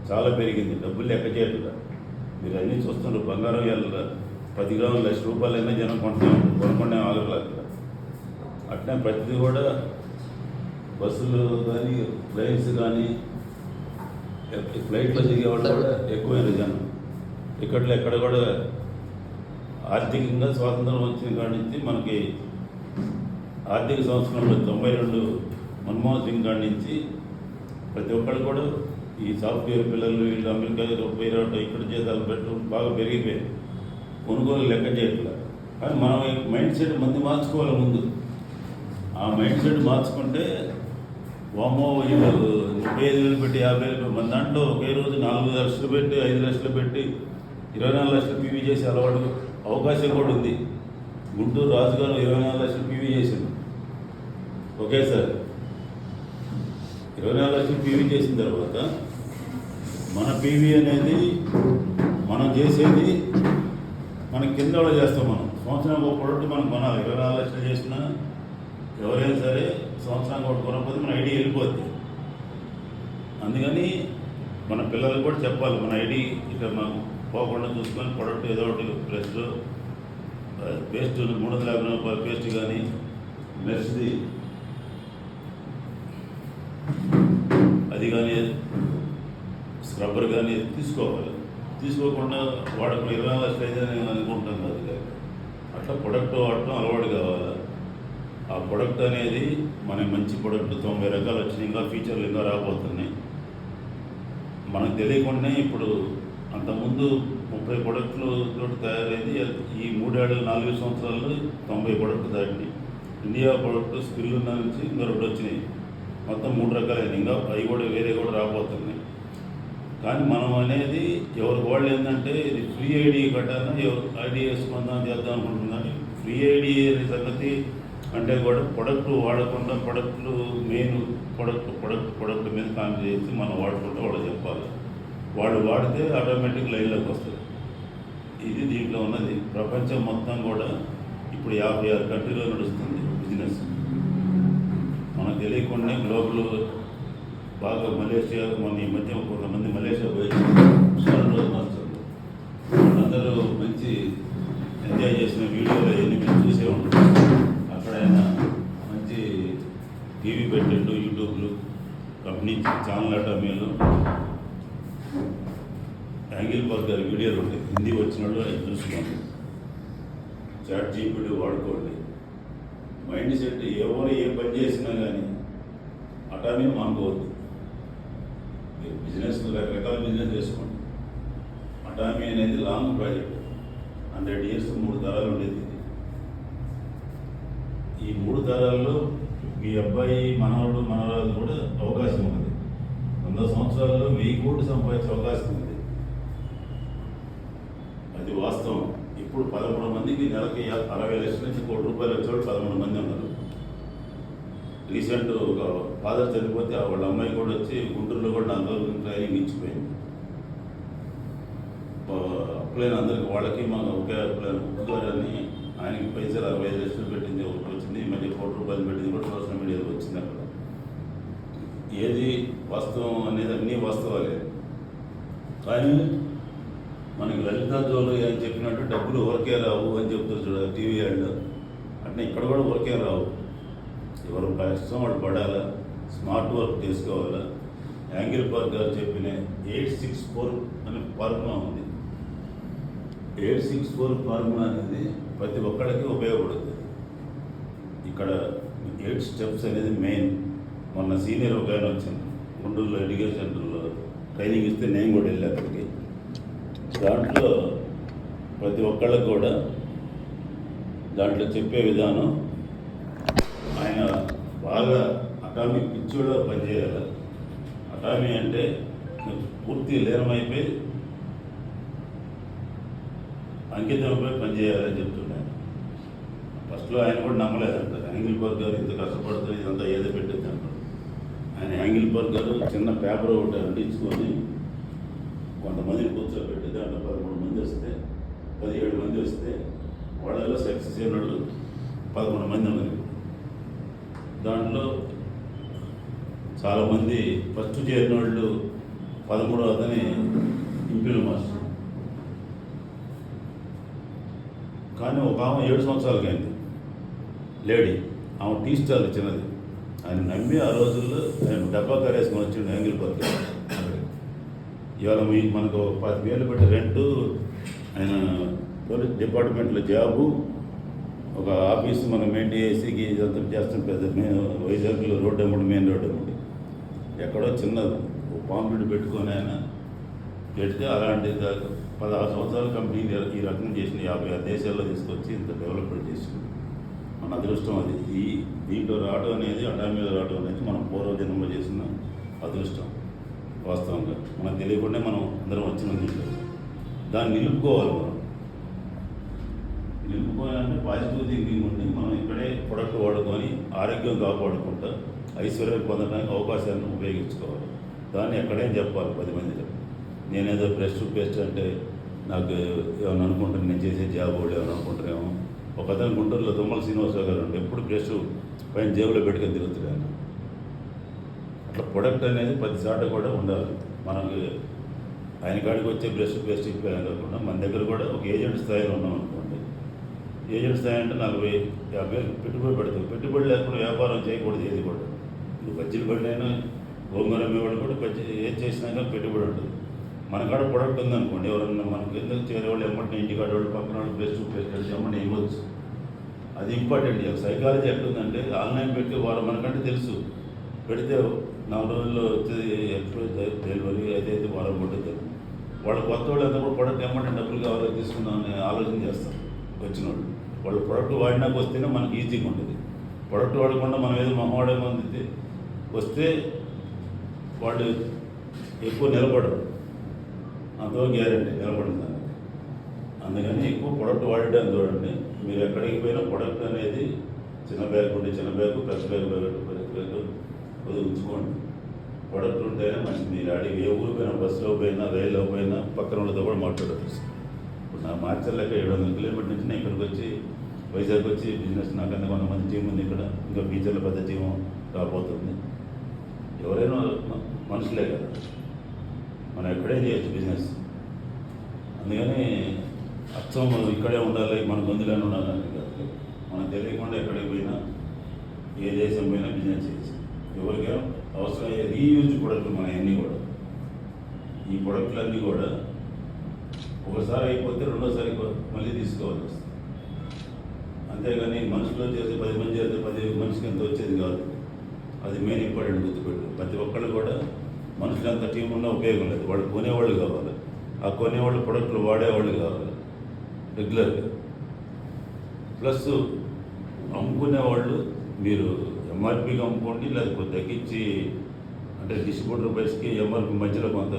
చాలా పెరిగింది, డబ్బులు లెక్క చేయట్లా. మీరు అన్నీ చూస్తున్నారు. బంగారం వెళ్ళ 10 గ్రాములు ₹1,00,000 జనం కొనుక్కునే ఆగలేదు. అట్లే ప్రతిదీ కూడా బస్సులు కానీ ట్రైన్స్ కానీ ఫ్లైట్లో దిగేవాళ్ళు కూడా ఎక్కువైన జనం. ఎక్కడ కూడా ఆర్థికంగా స్వాతంత్రం వచ్చిన కాడి నుంచి మనకి ఆర్థిక సంవత్సరంలో 92 మన్మోహన్ సింగ్ కాడి నుంచి ప్రతి ఒక్కళ్ళు కూడా ఈ సాఫ్ట్వేర్ పిల్లలు వీళ్ళు అమెరికా పోయి రావటం, ఇక్కడ జీతాలు పెట్టడం బాగా పెరిగిపోయాయి. కొనుగోలు లెక్క చేయట్లా. కానీ మనం మైండ్ సెట్ మంది మార్చుకోవాలి ముందు. ఆ మైండ్ సెట్ మార్చుకుంటే వామో వీళ్ళు 35,000 పెట్టి 50,000 మన దాంట్లో ఒకే రోజు 4 లక్షలు పెట్టి 5 లక్షలు పెట్టి 24 లక్షలు పీవీ చేసే అలవాటు అవకాశం కూడా ఉంది. గుంటూరు రాజుగారు 24 లక్షలు పీవీ చేసింది ఒకేసారి. 24 లక్షలు పీవీ చేసిన తర్వాత మన పీవీ అనేది మనం చేసేది మన కింద కూడా చేస్తాం. మనం సంవత్సరానికి ఒక ప్రొడక్ట్ మనం కొనాలి. 24 లక్షలు చేసినా ఎవరైనా సరే సంవత్సరానికి ఒకటి కొనకపోతే మన ఐడి వెళ్ళిపోద్ది. అందుకని మన పిల్లలకు కూడా చెప్పాలి, మన ఐడి ఇట్లా మనం పోకుండా చూసుకొని ప్రొడక్ట్ ఏదో ఒకటి ప్లస్ పేస్ట్ 350 రూపాయల పేస్ట్ కానీ మెర్స్ది అది కానీ స్క్రబ్బర్ కానీ తీసుకోవాలి. తీసుకోకుండా వాడకుండా 24 లక్షలు అయితే నేను అనుకుంటాను కాదు. అట్లా ప్రొడక్ట్ వాడటం అలవాటు కావాలి. ఆ ప్రొడక్ట్ అనేది మన మంచి ప్రొడక్ట్ 90 రకాలు వచ్చినాయి, ఇంకా ఫీచర్లు ఇంకా రాబోతున్నాయి. మనకు తెలియకుండానే ఇప్పుడు అంతకుముందు 30 ప్రొడక్ట్లు తోటి తయారైంది. ఈ 3-4 సంవత్సరాల్లో 90 ప్రొడక్ట్ దాటినాయి. ఇండియా ప్రొడక్ట్ స్కిల్ ఉన్న నుంచి ఇంకా 2 వచ్చినాయి. మొత్తం 3 రకాలైన ఇంకా అవి కూడా వేరే కూడా రాబోతున్నాయి. కానీ మనం అనేది ఎవరికి వాళ్ళు ఏంటంటే ఇది ఫ్రీ ఐడి కట్టాలని ఎవరు ఐడి వేసుకుందాం చేద్దాం అనుకుంటున్నాం. కానీ ఫ్రీ ఐడి అనే సంగతి అంటే కూడా ప్రొడక్ట్ వాడకుండా ప్రొడక్ట్లు మెయిన్ ప్రొడక్ట్ మీద కాన్సెప్ట్ చేసి మనం వాడుకుంటే వాళ్ళు చెప్పాలి. వాళ్ళు వాడితే ఆటోమేటిక్ లైన్లోకి వస్తుంది. ఇది దీంట్లో ఉన్నది. ప్రపంచం మొత్తం కూడా ఇప్పుడు 56 కంట్రీలో నడుస్తుంది బిజినెస్. మనకు తెలియకుండా గ్లోబల్ బాగా మలేషియా మన ఈ మధ్య కొంతమంది మలేషియా పోయి చాలా రోజులు వస్తుంది. వాళ్ళందరూ మంచి ఎంజాయ్ చేసిన వీడియోలు అవన్నీ మీరు చూసే ఉంటారు. అక్కడ ఆయన మంచి టీవీ పెట్టిండు, యూట్యూబ్లు కంపెనీ ఛానల్ అటమీలు యాంగిల్ పార్క్ గారి వీడియోలు ఉంటాయి. హిందీ వచ్చిన వాళ్ళు అది చూసుకోండి. చాట్ జీపీటీ వాడుకోండి. మైండ్ సెట్ ఎవరు ఏ పని చేసినా కానీ అటామీ మానుకోవద్దు. మీరు బిజినెస్ రకరకాల బిజినెస్ చేసుకోండి. అటామీ అనేది లాంగ్ ప్రాజెక్ట్. 100 years 3 తరాలు ఉండేది. ఈ 3 తరాల్లో మీ అబ్బాయి మనవడు మనవరాలు కూడా అవకాశం ఉంది. 100 సంవత్సరాల్లో 1000 కోట్లు సంపాదించే అవకాశం ఉంది. అది వాస్తవం. ఇప్పుడు 13 మందికి నెలకి 60 లక్షల నుంచి ₹1 కోటి వచ్చేవాళ్ళు 13 మంది ఉన్నారు. రీసెంట్ ఒక ఫాదర్ చనిపోతే వాళ్ళ అమ్మాయి కూడా వచ్చి గుంటూరులో కూడా 4 రోజులు ట్రైనింగ్ ఇచ్చిపోయింది. అప్లైన్ అందరికి వాళ్ళకి మాకు ఒకే అప్లైన్ ఉప్పుగారని ఆయనకి పైసలు 65 లక్షలు పెట్టింది ఒకటి వచ్చింది. ఈ మధ్య ₹1 కోటి పెట్టింది కూడా సోషల్ మీడియాలో వచ్చింది. అక్కడ ఏది వాస్తవం అనేది అన్నీ వాస్తవాలే. కానీ మనకి లలితా జ్యువెలరీ అని చెప్పినట్టు డబ్బులు ఊరికే రావు అని చెప్తారు చూడ టీవీ యాడ్లో. అంటే ఇక్కడ కూడా ఊరికే రావు. ఎవరు కష్టం వాళ్ళు పడాలా, స్మార్ట్ వర్క్ చేసుకోవాలా. యాంగిల్ పార్క్ గారు చెప్పిన 864 అనే ఫార్ములా ఉంది. 864 ఫార్ములా అనేది ప్రతి ఒక్కరికి ఉపయోగపడుతుంది. ఇక్కడ 8 స్టెప్స్ అనేది మెయిన్. మొన్న సీనియర్ ఒక ఆయన వచ్చింది గుంటూరులో ఎడ్యుకేషన్ సెంటర్లో ట్రైనింగ్ ఇస్తే నేను కూడా వెళ్ళి అక్కడికి. దాంట్లో ప్రతి ఒక్కళ్ళకి కూడా దాంట్లో చెప్పే విధానం ఆయన బాగా అటామిక్ పిచ్చోళ్ళ పనిచేయాలి. అటామీ అంటే పూర్తి లీనమైపోయి అంకితమైపోయి పనిచేయాలని చెప్తున్నాను. ఫస్ట్లో ఆయన కూడా నమ్మలేదంట. యాంగిల్ పార్క్ గారు ఇంత కష్టపడుతుంది ఇదంతా ఏదో పెట్టింది అంటారు. ఆయన యాంగిల్ పార్క్ గారు చిన్న పేపర్ ఒకటి అంటించుకొని కొంతమందిని కూర్చోబెట్టి దాంట్లో 13 మంది వస్తే 17 మంది వస్తే వాళ్ళలో సక్సెస్ అయిన వాళ్ళు 11 మంది ఉన్నారు. దాంట్లో చాలామంది ఫస్ట్ చేరిన వాళ్ళు 13 అతని ఇంపీరియల్ మాస్టర్. కానీ ఒక ఆమె 7 సంవత్సరాలకి అయింది లేడీ. ఆమె టీ స్టాల్ చిన్నది. ఆయన నమ్మి ఆ రోజుల్లో ఆయన డబ్బా కరేసుకొని వచ్చిండు యాంగిల్ పార్క్. ఇవాళ మనకు 10,000 పెట్టి రెంటు, ఆయన పోలీస్ డిపార్ట్మెంట్లో జాబు, ఒక ఆఫీస్ మనం మెయింటైన్ చేసి ఇదంతా చేస్తాం. పెద్ద వైజాగ్లో రోడ్డు అమ్ముడు, మెయిన్ రోడ్డు అమ్ముడు ఎక్కడో చిన్నది పాంప్లెట్ పెట్టుకొని ఆయన పెడితే అలాంటి 16 సంవత్సరాల కంపెనీ ఈ రకంగా చేసిన 56 దేశాల్లో తీసుకొచ్చి ఇంత డెవలప్మెంట్ చేసింది. మన అదృష్టం అది. దీంట్లో రావడం అనేది అటామీలో రావడం అనేది మనం పూర్వజన్మలో చేసిన అదృష్టం. వాస్తవంగా మనకు తెలియకుండా మనం అందరం వచ్చిన దీంట్లో దాన్ని నిలుపుకోవాలి. మనం నిలుపుకోవాలంటే పాజిటివ్ థింకింగ్ ఉండి మనం ఇక్కడే ప్రొడక్ట్ వాడుకొని ఆరోగ్యం కాపాడుకుంటా ఐశ్వర్యం పొందడానికి అవకాశాలను ఉపయోగించుకోవాలి. దాన్ని ఎక్కడేం చెప్పాలి 10 మందిలో. నేనేదో బ్రష్ పేస్ట్ అంటే నాకు ఏమైనా అనుకుంటాను, నేను చేసే జాబ్ వాళ్ళు ఏమైనా అనుకుంటారేమో. ఒక అతను గుంటూరులో తుమ్మల శ్రీనివాసరావు గారు అంటే ఎప్పుడు బ్రష్ పైన జేబులో పెట్టుకొని తిరుగుతున్నాను. అట్లా ప్రొడక్ట్ అనేది 10 సార్లు కూడా ఉండాలి. మనకి ఆయన కాడికి వచ్చే బ్రష్ పేస్ట్ ఇప్పాయని కాకుండా మన దగ్గర కూడా ఒక ఏజెంట్ స్థాయిలో ఉన్నాం అనుకోండి. ఏజెంట్ స్థాయి అంటే 40-50 పెట్టుబడి పెడతాం. పెట్టుబడి లేకుండా వ్యాపారం చేయకూడదు ఏది కూడా. ఇప్పుడు బజ్జీలు పడినైనా గోంగూర అమ్మేవాళ్ళు కూడా ఏది చేసినాక పెట్టుబడి ఉంటుంది. మన కాడ ప్రొడక్ట్ ఉందనుకోండి, ఎవరన్నా మనకి ఎందుకు చేరేవాళ్ళు ఎమ్మటి ఇంటికాడ వాళ్ళు పక్కన వాళ్ళు బ్రష్ పేస్ట్ కలిసి ఎమ్మటి ఇవ్వచ్చు. అది ఇంపార్టెంట్. సైకాలజీ ఎట్లుందంటే ఆన్లైన్ పెట్టి వాళ్ళు మనకంటే తెలుసు. పెడితే 4 రోజుల్లో వచ్చేది ఎక్స్ప్రెస్ డెలివరీ అయితే వారం పట్టుతుంది. వాళ్ళు కొత్త వాళ్ళు ఎంత కూడా ప్రొడక్ట్ ఏమంటే డబ్బులు కావాలో తీసుకుందామని ఆలోచన చేస్తారు వచ్చిన వాళ్ళు ప్రొడక్ట్ వాడినాక వస్తేనే మనకి ఈజీగా ఉంటుంది. ప్రొడక్ట్ వాడకుండా మనం ఏదో మొహవాడేమంది వస్తే వాళ్ళు ఎక్కువ నిలబడరు. అంతో గ్యారెంటీ నిలబడింది దానికి. అందుకని ఎక్కువ ప్రొడక్ట్ వాడేటని చూడండి. మీరు ఎక్కడికి పోయినా ప్రొడక్ట్ అనేది చిన్న బ్యాగ్ ఉంటే చిన్న బ్యాగ్, పెద్ద బ్యాగ్ కొద్దిగా ఉంచుకోండి. ప్రొడక్ట్ ఉంటేనే మంచిది. మీరు ఆడికి ఏ ఊరు పోయినా, బస్సులో పోయినా, రైల్లో పోయినా పక్కన వాళ్ళతో కూడా మాట్లాడవచ్చు. ఇప్పుడు నా మార్చర్లకి 700 కిలోమీటర్ నుంచి నేను ఇక్కడికి వచ్చి వైజాగ్ వచ్చి బిజినెస్ నాకన్నా కొంతమంది టీం ఉంది ఇక్కడ. ఇంకా ఫ్యూచర్లో పెద్ద టీం రాబోతుంది. ఎవరైనా మనుషులే కదా, మనం ఎక్కడే చేయొచ్చు బిజినెస్. అందుకని అచ్చం ఇక్కడే ఉండాలి, మన గొంతులోనే ఉండాలని కాదు. మనం తెలియకుండా ఎక్కడికి పోయినా, ఏ దేశం పోయినా బిజినెస్ చేయొచ్చు. ఎవరికైనా అవసరమయ్యే రీయూజ్ ప్రొడక్ట్లు మన అన్నీ కూడా. ఈ ప్రొడక్ట్లన్నీ కూడా ఒకసారి అయిపోతే రెండోసారి మళ్ళీ తీసుకోవాల్సి వస్తుంది. అంతేగాని మనుషులు చేసి 10 మంది చేస్తే 10 మనిషికి ఎంత వచ్చేది కాదు. అది మెయిన్ ఇంపార్టెంట్ గుర్తుపెట్టు. ప్రతి ఒక్కళ్ళు కూడా మనుషులు అంత టీం ఉన్నా ఉపయోగం లేదు. వాళ్ళు కొనేవాళ్ళు కావాలి, ఆ కొనేవాళ్ళు ప్రొడక్ట్లు వాడేవాళ్ళు కావాలి రెగ్యులర్గా. ప్లస్ అమ్ముకునేవాళ్ళు మీరు ఎంఆర్పీకి అమ్ముకోండి, లేకపోతే తగ్గించి అంటే డిస్ట్రిబ్యూటర్ ప్రైస్కి ఎంఆర్పీ మధ్యలో కొంత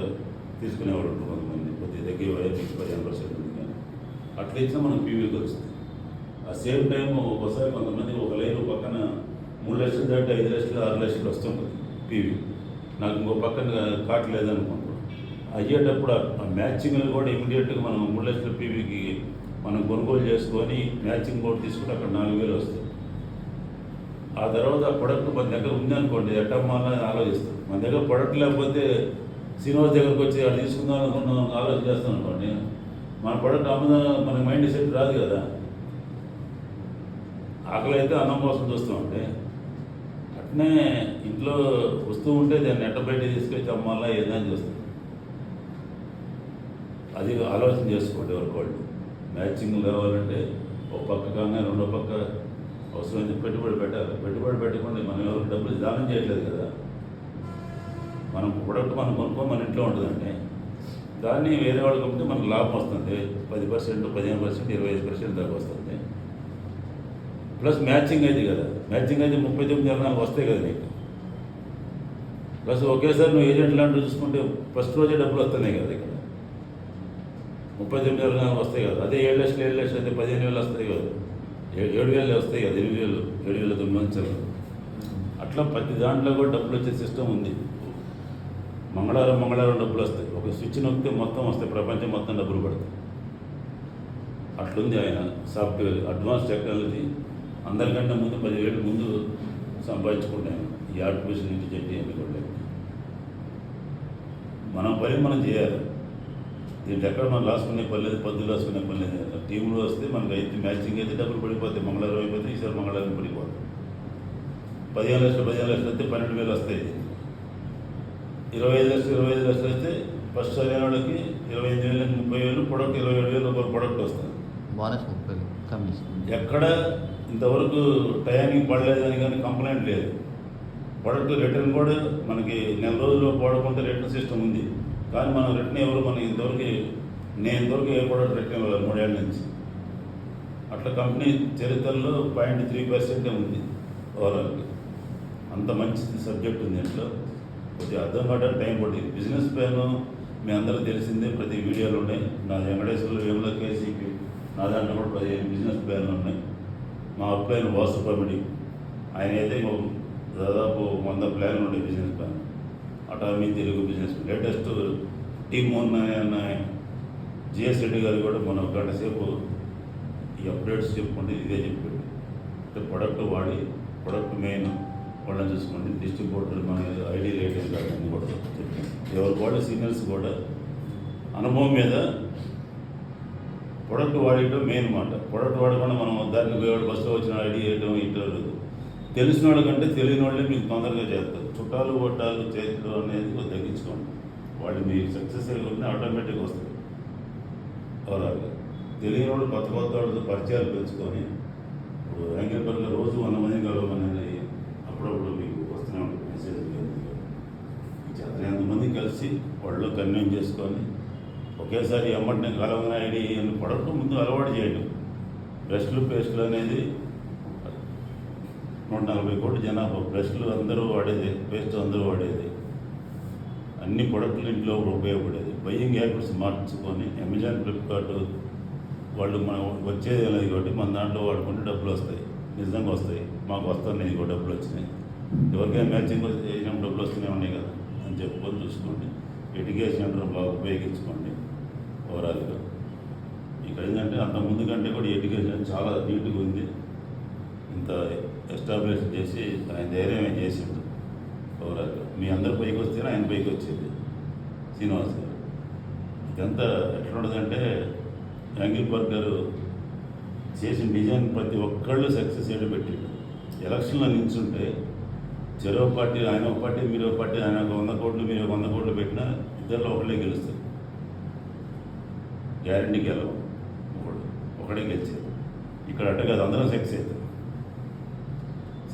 తీసుకునేవాళ్ళు ఉంటారు కొంతమంది. కొద్దిగా తగ్గి 15% ఉంది. కానీ అట్లా ఇచ్చినా మనం పీవీకి వస్తుంది. ఆ సేమ్ టైం ఒకసారి కొంతమంది ఒక లైన్ పక్కన 3 లక్షలు దాటి 5 లక్షలు 6 లక్షలు వస్తుంటుంది పీవీ. నాకు ఇంకో పక్కన కాట్ లేదనుకుంటాం. అయ్యేటప్పుడు ఆ మ్యాచింగ్లు కూడా ఇమీడియట్గా మనం 3 లక్షల పీవీకి మనం కొనుగోలు చేసుకొని మ్యాచింగ్ కూడా తీసుకుంటే అక్కడ 4,000 వస్తుంది. ఆ తర్వాత ఆ ప్రొడక్ట్ మన దగ్గర ఉందనుకోండి, ఎట్టమ్మాలని ఆలోచిస్తాం. మన దగ్గర ప్రొడక్ట్ లేకపోతే శ్రీనివాస్ దగ్గరకు వచ్చి అది తీసుకుందాం అనుకున్నాం ఆలోచన చేస్తాం అనుకోండి, మన ప్రొడక్ట్ అమ్ముదా మనకి మైండ్ సెట్ రాదు కదా. ఆకలి అయితే అన్నం కోసం చూస్తామంటే అట్నే ఇంట్లో వస్తూ ఉంటే దాన్ని ఎట్ట బయట తీసుకొచ్చి అమ్మాలా ఏదని చూస్తాం. అది ఆలోచన చేసుకోండి ఎవరికి వాళ్ళు. మ్యాచింగ్ కావాలంటే ఒక పక్క కానీ రెండో పక్క అవసరమైతే పెట్టుబడి పెట్టాలి. పెట్టుబడి పెట్టకుండా మనం ఎవరికి డబ్బులు దానం చేయట్లేదు కదా. మనం ప్రొడక్ట్ మనం కొనుక్కొని మన ఇంట్లో ఉంటుందండి. దాన్ని వేరే వాళ్ళకి అమ్మితే మనకు లాభం వస్తుంది. 10%, 15%, 25% దాకా వస్తుంది. ప్లస్ మ్యాచింగ్ అయితే కదా, మ్యాచింగ్ అయితే 39 జనాలు వస్తాయి కదా నీకు. ప్లస్ ఒకేసారి నువ్వు ఏజెంట్ లాంటివి చూసుకుంటే ఫస్ట్ రోజే డబ్బులు వస్తున్నాయి కదా ఇక్కడ. 39 జనాలు వస్తాయి కదా. అదే 7 లక్షలు అయితే 15,000 వస్తాయి కదా, 7,000 వస్తాయి కదా, 8,000, 7,900. అట్లా ప్రతి దాంట్లో కూడా డబ్బులు వచ్చే సిస్టమ్ ఉంది. మంగళవారం డబ్బులు వస్తాయి. ఒక స్విచ్ నొక్కితే మొత్తం వస్తాయి, ప్రపంచం మొత్తం డబ్బులు పడతాయి. అట్లుంది ఆయన సాఫ్ట్వేర్ అడ్వాన్స్ టెక్నాలజీ. అందరికంటే ముందు 10 ఏళ్ళ ముందు సంపాదించుకుంటాను ఈ ఆర్టిఫిషియల్ ఇంటెలిజెన్స్ అన్ని కూడా. మనం పని మనం చేయాలి. దీంట్లో ఎక్కడ మనం రాసుకునే పని లేదు, పొద్దులు రాసుకునే పని లేదు. టీంలో వస్తే మనకు అయితే మ్యాచింగ్ అయితే డబ్బులు పడిపోతాయి. మంగళవారం అయిపోతే ఈసారి మంగళవారం పడిపోతాయి. 15 లక్షలు అయితే 12,000 వస్తాయి. 25 లక్షలు అయితే ఫస్ట్ అయిన వాళ్ళకి 25,000, 30,000 ప్రొడక్ట్ 27,000 ఒక ప్రొడక్ట్ వస్తుంది. Bonus 30 commission. ఎక్కడ ఇంతవరకు టయానికి పడలేదని కానీ కంప్లైంట్ లేదు. ప్రొడక్ట్ రిటర్న్ కూడా మనకి నెల రోజుల్లో వాడకుంటే రిటర్న్ సిస్టమ్ ఉంది. కానీ మనం రిటర్న్ ఎవరు మనకి నేను ఇంతవరకు ఏ ప్రొడక్ట్ రిటర్న్ ఇవ్వలేదు 3 ఏళ్ళ నుంచి. అట్లా కంపెనీ చరిత్రలో 0.3% ఉంది ఓవరాల్గా. అంత మంచి సబ్జెక్ట్ ఉంది ఇంట్లో. కొద్దిగా అర్థం కావడానికి టైం పడుతుంది. బిజినెస్ ప్లాన్ మీ అందరూ తెలిసిందే, ప్రతి వీడియోలు ఉన్నాయి. నా వెంకటేశ్వర్లు వేముల కేసీపీ నా దాంట్లో కూడా 15 బిజినెస్ ప్లాన్లు ఉన్నాయి. మా అప్లైన్ వాసు కమిటీ ఆయన అయితే దాదాపు 100 ప్లాన్లు ఉండే business plan. Atomy Telugu business latest team ఉన్న జిఎస్ రెడ్డి గారు కూడా మనం 1 గంట సేపు ఈ అప్డేట్స్ చెప్పుకుంటే ఇదే చెప్పాడు. అంటే ప్రొడక్ట్ మెయిన్ వాళ్ళని చూసుకోండి. డిస్ట్రిబ్యూటర్ మన ఐడి రేటింగ్ కార్డు అన్నీ కూడా చెప్పాను. ఎవరికి కూడా సీనియర్స్ కూడా అనుభవం మీద ప్రొడక్ట్ వాడేయడం మెయిన్ మాట. ప్రొడక్ట్ వాడకుండా మనం దానికి పోయేవాడు బస్సులో వచ్చిన ఐడి వేయడం ఇంటర్వ్యూ తెలిసిన వాళ్ళ కంటే తెలియని వాళ్ళే మీకు తొందరగా చేస్తారు. చుట్టాలు కొట్టాలు చేతులు అనేది తగ్గించుకోండి. వాళ్ళు మీకు సక్సెస్ అయ్యి ఆటోమేటిక్గా వస్తారు. ఓవరాల్గా తెలియని వాళ్ళు కొత్త వాళ్ళతో పరిచయాలు పెంచుకొని ఇప్పుడు యాంగిల్పర్గా రోజు 100 మంది కలవమనేది అప్పుడప్పుడు మీకు వస్తూనే ఉంటుంది మెసేజ్. 100 కలిసి వాళ్ళు కన్వీన్ చేసుకొని ఒకేసారి ఎమ్మటిని కలవగానే ఐడి ప్రొడక్ట్ ముందు అలవాటు చేయడం. బ్రష్లు పేస్టులు అనేది 140 కోట్ల జనాభా. బ్రష్లు అందరూ వాడేది, పేస్ట్ అందరూ వాడేది. అన్ని ప్రొడక్టులు ఇంట్లో ఉపయోగపడేది. బయ్యింగ్ హ్యాబిట్స్ మార్చుకొని అమెజాన్, ఫ్లిప్కార్ట్ వాళ్ళు మనం వచ్చేది లేదు కాబట్టి మన దాంట్లో వాడుకుంటే డబ్బులు వస్తాయి, నిజంగా వస్తాయి. మాకు వస్తాను నేను ఇంకో డబ్బులు వచ్చినాయి, ఎవరికైనా మ్యాచింగ్ చేసినప్పుడు డబ్బులు వస్తూనే ఉన్నాయి కదా అని చెప్పుకొని చూసుకోండి. ఎడ్యుకేషన్ అంటే బాగా ఉపయోగించుకోండి. ఓవరాల్గా ఇక్కడ ఏంటంటే అంత ముందు కంటే కూడా ఎడ్యుకేషన్ చాలా నీట్గా ఉంది. ఇంత ఎస్టాబ్లిష్ చేసి ఆయన ధైర్యం చేసిండు. ఓవరాల్గా మీ అందరి పైకి వస్తేనే ఆయన పైకి వచ్చేది శ్రీనివాస్ గారు. ఇదంతా ఎట్లా ఉండదంటే యాంగిల్ బర్గ్ గారు చేసిన డిజైన్ ప్రతి ఒక్కళ్ళు సక్సెస్ అయ్యి పెట్టాడు. ఎలక్షన్లో నిల్చుంటే చెరో పార్టీ, ఆయన ఒక పార్టీ మీరు ఒక పార్టీ, ఆయన ఒక 100 కోట్లు మీరు 100 కోట్లు పెట్టినా ఇద్దరిలో ఒకళ్ళే గెలుస్తారు. గ్యారంటీ గెలవు, ఒకడే గెలిచారు. ఇక్కడ అట్ట కాదు, అందరం సక్సెస్ అవుతారు.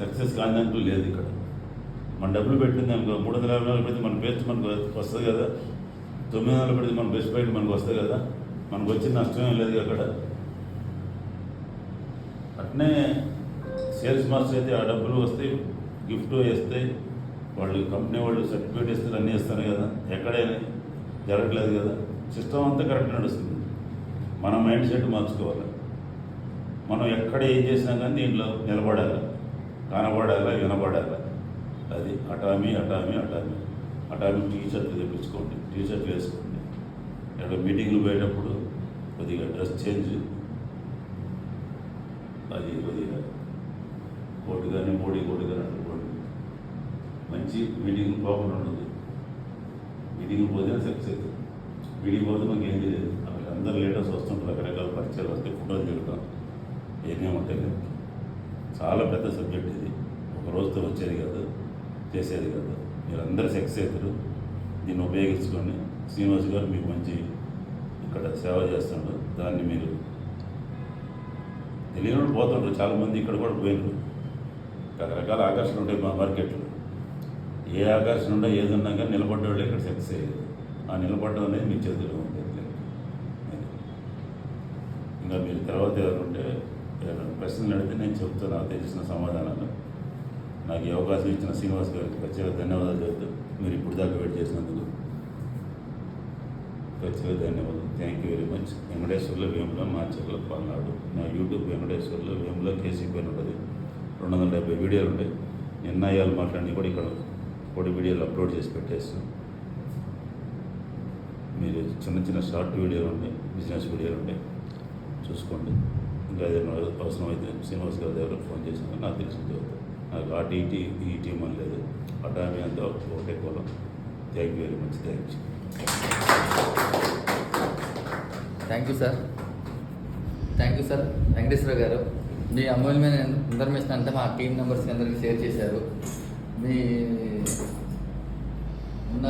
సక్సెస్ కాదంటూ లేదు ఇక్కడ. మన డబ్బులు పెట్టింది అనుకో, 350 పెడితే మన బెస్ట్ మనకు వస్తుంది కదా, 900 పెడితే మన బెస్ట్ బయట మనకు వస్తుంది కదా, మనకు వచ్చిన నష్టమేం లేదు అక్కడ. అట్నే సేల్స్ మాస్టర్ అయితే ఆ డబ్బులు వస్తాయి, గిఫ్ట్ వేస్తాయి, వాళ్ళు కంపెనీ వాళ్ళు సర్టిఫికేట్ ఇస్తారు, అన్నీ ఇస్తారు కదా. ఎక్కడైనా జరగట్లేదు కదా, సిస్టమ్ అంతా కరెక్ట్ నడుస్తుంది. మన మైండ్ సెట్ మార్చుకోవాలి. మనం ఎక్కడ ఏం చేసినా కానీ దీంట్లో నిలబడాలి, కనబడాలి, వినబడాలి. అది అటామీ టీ షర్ట్లు తెప్పించుకోండి, టీ షర్ట్లు వేసుకోండి. ఎక్కడ మీటింగ్లు పోయేటప్పుడు కొద్దిగా డ్రెస్ చేంజ్, అది కొద్దిగా కోటు కానీ మోడీ కోటు కానీ అనుకోండి. మంచి మీటింగ్ పోకుండా ఉండదు. మీటింగ్ పోతేనే సక్సెస్ అవుతుంది. మీటింగ్ పోతే మాకు ఏం తెలియదు. అక్కడ అందరు లీడర్స్ వస్తుంటారు, రకరకాల పరిచయాలు వస్తే ఫోటోలు దిగుతాం, ఏమేమి ఉంటాయి కదా. చాలా పెద్ద సబ్జెక్ట్ ఇది, ఒక రోజుతో వచ్చేది కాదు, చేసేది కాదు. మీరు అందరూ సక్సెస్ అవుతారు. దీన్ని ఉపయోగించుకొని శ్రీనివాస్ గారు మీకు మంచి ఇక్కడ సేవ చేస్తుండ్రు. దాన్ని మీరు తెలియని పోతుంటారు చాలామంది, ఇక్కడ కూడా పోయినారు. రకరకాల ఆకర్షణలు ఉంటాయి మా మార్కెట్లో. ఏ ఆకర్షణ ఉన్నా ఏదన్నా కానీ నిలబడ్డ వాళ్ళే ఇక్కడ సక్సెస్ అయ్యేది. ఆ నిలబడడం అనేది మీ చేతిలో ఉంటుంది. ఇంకా మీరు తర్వాత ఎవరుంటే ప్రశ్నలు అడిగితే నేను చెప్తాను నాకు తెలిసిన సమాధానాలు. నాకు ఈ అవకాశం ఇచ్చిన శ్రీనివాస్ గారికి ప్రత్యేక ధన్యవాదాలు చెప్తూ, మీరు ఇప్పుడు దాకా వెయిట్ చేసినందుకు ప్రత్యేక ధన్యవాదాలు. Thank you very much. వెంకటేశ్వర్లో వేములో మాచర్ల పల్నాడు. నా యూట్యూబ్ వెంకటేశ్వర్లో వేములో కేసీపీ అని ఉంటుంది. 270 వీడియోలు ఉంటాయి. నిర్ణయాలు మాట్లాడి కూడా ఇక్కడ కూడా వీడియోలు అప్లోడ్ చేసి పెట్టేస్తాం. మీరు చిన్న షార్ట్ వీడియోలు ఉంటాయి, బిజినెస్ వీడియోలు ఉంటాయి, చూసుకోండి. ఇంకా ఏదైనా అవసరమైతే శ్రీనివాస్ గారి దగ్గర ఫోన్ చేసినా నాకు తెలిసింది. నాకు ఆ టీటీ ఈ టీం అని లేదు, అటామీ అంతా ఒకటే కోలం. Thank you very much. Thank you sir. Venkateswara garu, మీ అమూల్యమైన ఇన్ఫర్మేషన్ అంతా మా టీం మెంబర్స్కి అందరికీ షేర్ చేశారు. మీ ఉన్న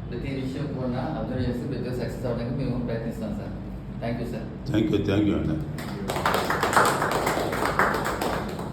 ప్రతి విషయం కూడా అబ్జర్వ్ చేసి ప్రతి సక్సెస్ అవ్వడానికి మేము ప్రయత్నిస్తాం sir. Thank you sir. Thank you అండి.